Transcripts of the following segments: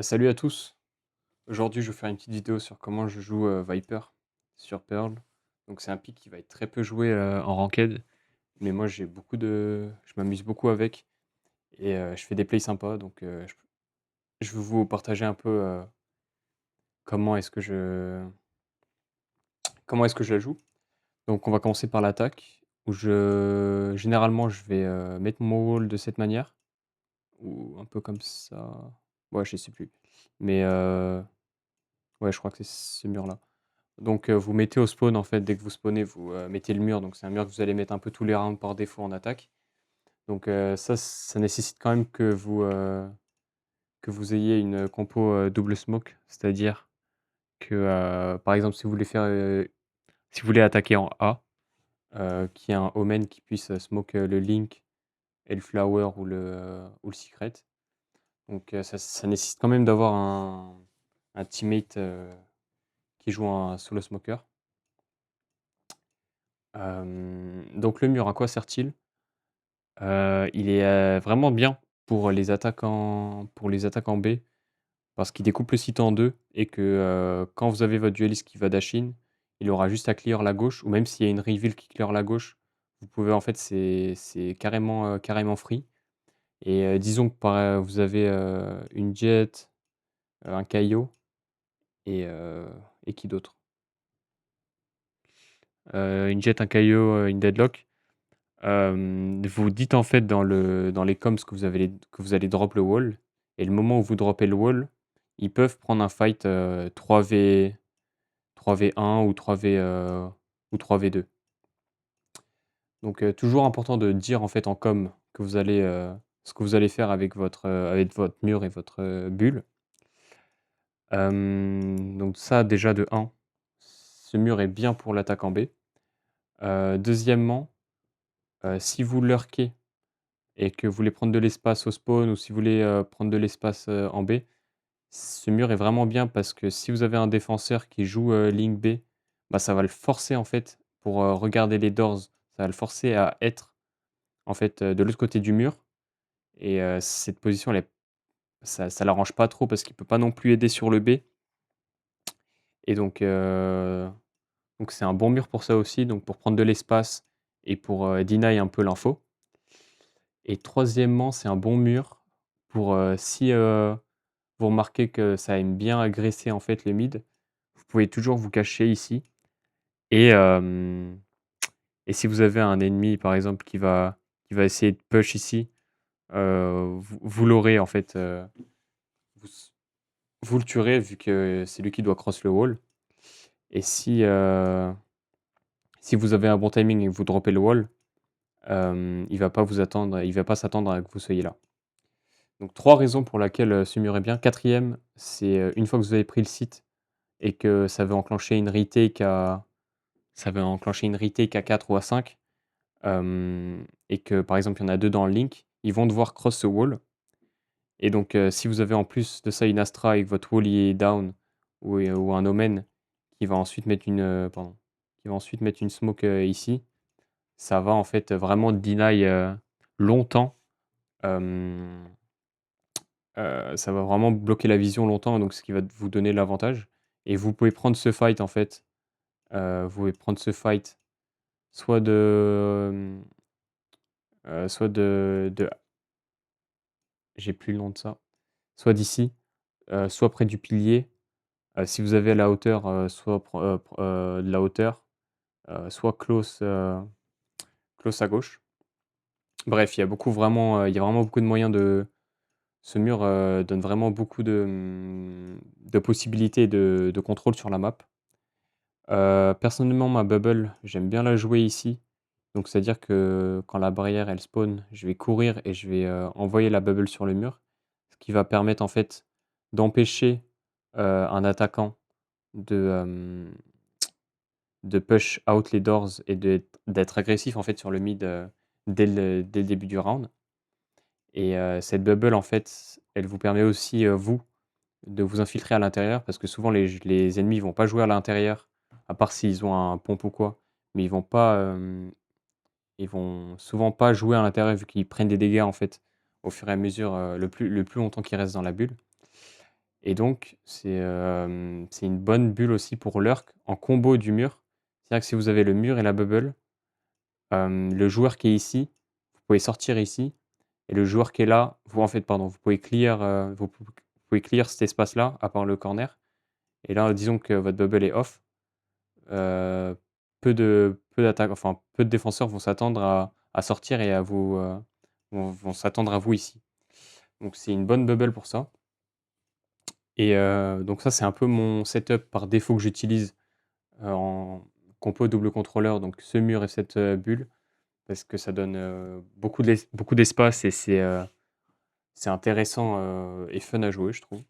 Salut à tous. Aujourd'hui, je vais faire une petite vidéo sur comment je joue, Viper sur Pearl. Donc c'est un pick qui va être très peu joué, en ranked, mais moi je m'amuse beaucoup avec et je fais des plays sympas donc je veux vous partager un peu, comment est-ce que je comment est-ce que je la joue. Donc on va commencer par l'attaque où je généralement je vais, mettre mon wall de cette manière ou un peu comme ça. Ouais, je sais plus, mais ouais, je crois que c'est ce mur-là. Donc, vous mettez au spawn, en fait, dès que vous spawnez, vous, mettez le mur. Donc c'est un mur que vous allez mettre un peu tous les rounds par défaut en attaque. Donc, ça nécessite quand même que vous ayez une compo, double smoke. C'est-à-dire que, par exemple, si vous voulez attaquer en A, qu'il y ait un omen qui puisse, smoke, le link et le flower ou le secret. Donc, ça nécessite quand même d'avoir un teammate, qui joue en solo smoker. Donc le mur, à quoi sert-il? Il est, vraiment bien pour les attaques en B, parce qu'il découpe le site en 2 et que, quand vous avez votre dueliste qui va dash in, il aura juste à clear la gauche ou même s'il y a une reveal qui clear la gauche, vous pouvez en fait c'est carrément free et disons que vous avez, une Jett, un Kaio et qui d'autre? Une Jett, un Kaio, une Deadlock. Vous dites en fait dans les comms que vous allez drop le wall et le moment où vous droppez le wall, ils peuvent prendre un fight, 3v1 ou 3v2. Donc toujours important de dire en fait en com que ce que vous allez faire avec votre mur et votre, bulle. Donc ça déjà de un, ce mur est bien pour l'attaque en B. Deuxièmement, si vous lurkez et que vous voulez prendre de l'espace au spawn ou si vous voulez, prendre de l'espace, en B, ce mur est vraiment bien parce que si vous avez un défenseur qui joue, ligne B, bah, ça va le forcer en fait pour, regarder les doors, ça va le forcer à être en fait, de l'autre côté du mur et cette position elle est ça l'arrange pas trop parce qu'il peut pas non plus aider sur le B et donc c'est un bon mur pour ça aussi, donc pour prendre de l'espace et pour, deny un peu l'info. Et troisièmement, c'est un bon mur pour, si, vous remarquez que ça aime bien agresser, en fait, le mid, vous pouvez toujours vous cacher ici et et si vous avez un ennemi, par exemple, qui va essayer de push ici, vous l'aurez, en fait, vous s vous le tuerez vu que c'est lui qui doit cross le wall et si vous avez un bon timing et que vous droppez le wall, il va pas s'attendre à que vous soyez là. Donc 3 raisons pour laquelle, ce mur est bien. Quatrième, c'est, une fois que vous avez pris le site et que ça veut enclencher une retake à 4 ou à 5, et que, par exemple, il y en a 2 dans le link, ils vont devoir cross ce wall et donc si vous avez en plus de ça une Astra et que votre wall il est down ou un Omen qui va ensuite mettre qui va ensuite mettre une smoke, ici, ça va en fait vraiment deny, longtemps, hem ça va vraiment bloquer la vision longtemps, donc ce qui va vous donner l'avantage et vous pouvez prendre ce fight en fait, vous pouvez prendre ce fight soit soit de j'ai plus le nom de ça, soit d'ici, soit près du pilier, si vous avez la hauteur, soit de la hauteur, soit close à gauche. Bref, il y a vraiment beaucoup de moyens de ce mur, donne vraiment beaucoup de possibilités de contrôle sur la map. Personnellement, ma bubble, j'aime bien la jouer ici. Donc c'est-à-dire que quand la barrière, elle spawn, je vais courir et je vais, envoyer la bubble sur le mur. Ce qui va permettre en fait d'empêcher, un attaquant de, de push out les doors et d'être agressif en fait sur le mid, dès le début du round et cette bubble en fait, elle vous permet aussi, vous, de vous infiltrer à l'intérieur parce que souvent les ennemis vont pas jouer à l'intérieur, à part s'ils ont un pompe ou quoi, mais ils vont souvent pas jouer à l'intérieur vu qu'ils prennent des dégâts en fait, au fur et à mesure, le plus longtemps qu'ils restent dans la bulle Et donc, c'est une bonne bulle aussi pour lurk en combo du mur. C'est-à-dire que si vous avez le mur et la bubble, le joueur qui est ici, vous pouvez sortir ici. Et le joueur qui est là, vous pouvez clear, vous pouvez clear cet espace-là, à part le corner. Et là, disons que votre bubble est off. euh, peu de défenseurs vont s'attendre à sortir et vont s'attendre à vous ici. Donc c'est une bonne bubble pour ça. Et donc ça, c'est un peu mon setup par défaut que j'utilise en compo double contrôleur, donc ce mur et cette bulle, parce que ça donne beaucoup d'espace et c'est intéressant et fun à jouer, je trouve,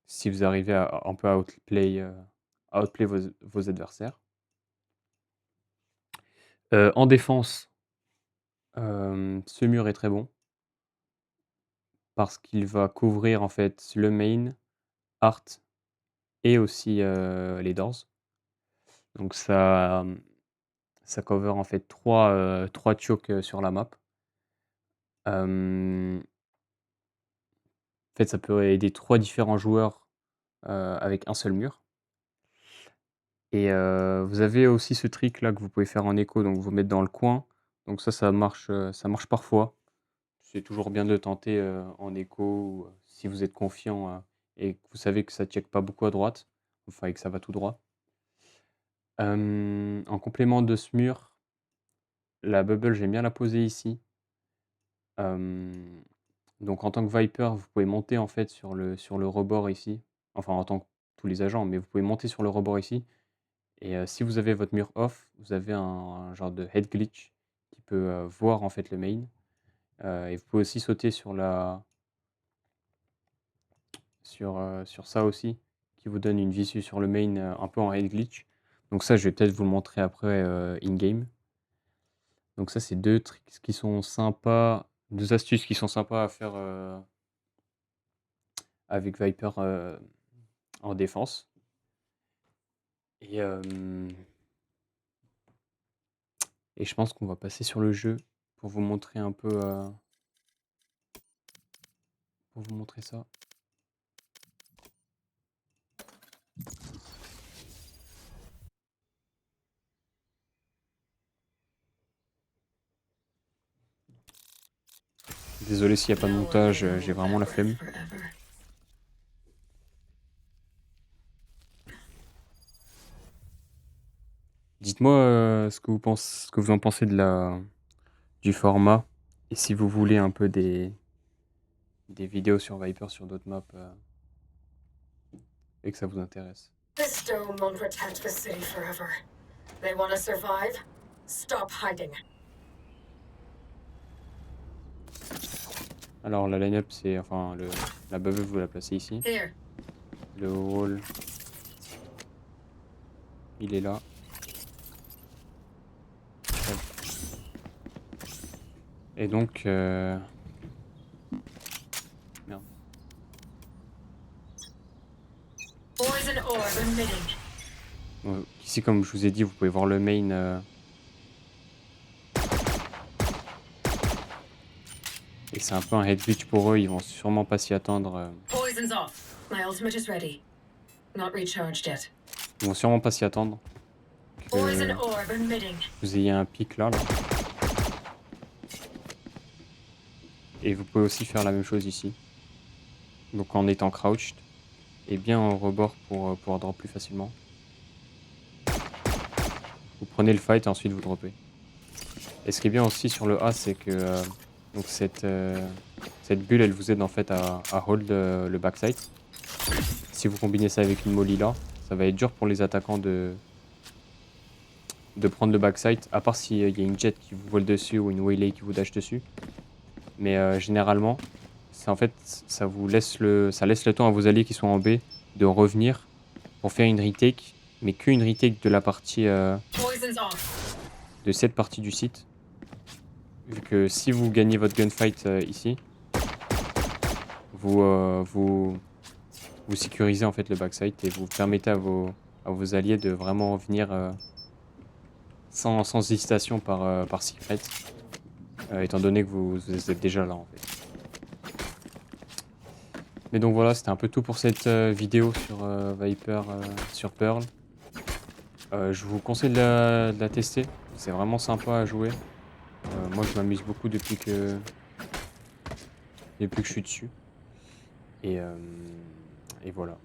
si vous arrivez à un peu à outplay vos adversaires. En défense, ce mur est très bon parce qu'il va couvrir en fait le main, art et aussi les doors. Donc ça cover en fait 3 chokes sur la map. En fait, ça peut aider 3 différents joueurs avec un seul mur. Et vous avez aussi ce trick là que vous pouvez faire en écho, donc vous mettre dans le coin. Donc ça marche parfois. C'est toujours bien de tenter en écho ou, si vous êtes confiant et que vous savez que ça check pas beaucoup à droite, enfin et que ça va tout droit. En complément de ce mur, la bubble, j'aime bien la poser ici. Donc en tant que Viper, vous pouvez monter en fait sur le rebord ici. Enfin en tant que tous les agents, mais vous pouvez monter sur le rebord ici. Et si vous avez votre mur off, vous avez un genre de head glitch qui peut voir en fait le main. Et vous pouvez aussi sauter sur ça aussi, qui vous donne une visu sur le main un peu en head glitch. Donc ça, je vais peut-être vous le montrer après in-game. Donc ça, c'est 2 tricks qui sont sympas, 2 astuces qui sont sympas à faire avec Viper en défense. Et, et je pense qu'on va passer sur le jeu pour vous montrer un peu pour vous montrer ça. Désolé s'il n'y a pas de montage, j'ai vraiment la flemme. Dites-moi ce que vous en pensez du format et si vous voulez un peu des vidéos sur Viper sur d'autres maps et que ça vous intéresse. This dome won't protect the city forever. They want to survive? Stop hiding. Alors la line-up, c'est enfin la bubble, vous la placez ici. Here. Le wall, il est là. Hop. Et donc merde. Poison orb emitting. Donc, ici, comme je vous ai dit, vous pouvez voir le main. Et c'est un peu un head glitch pour eux, ils vont sûrement pas s'y attendre. Poison's off. My ultimate is ready. Not recharged yet. Ils vont sûrement pas s'y attendre Poison que orb emitting. vous ayez un pic là. Et vous pouvez aussi faire la même chose ici. Donc en étant crouched et bien au rebord pour pouvoir drop plus facilement. Vous prenez le fight et ensuite vous droppez. Et ce qui est bien aussi sur le A, c'est que donc cette bulle, elle vous aide en fait à hold le backside. Si vous combinez ça avec une molly là, ça va être dur pour les attaquants de prendre le backside, à part s'il y a une jet qui vous vole dessus ou une waylay qui vous dash dessus. Mais généralement, en fait, ça laisse le temps à vos alliés qui sont en B de revenir pour faire une retake, mais qu'une retake de la partie de cette partie du site. Vu que si vous gagnez votre gunfight ici, vous sécurisez en fait le backside et vous permettez à vos alliés de vraiment venir sans hésitation par secret, étant donné que vous êtes déjà là en fait. Mais donc voilà, c'était un peu tout pour cette vidéo sur Viper sur Pearl. Je vous conseille de la tester. C'est vraiment sympa à jouer. Moi, je m'amuse beaucoup depuis que je suis dessus. Et voilà.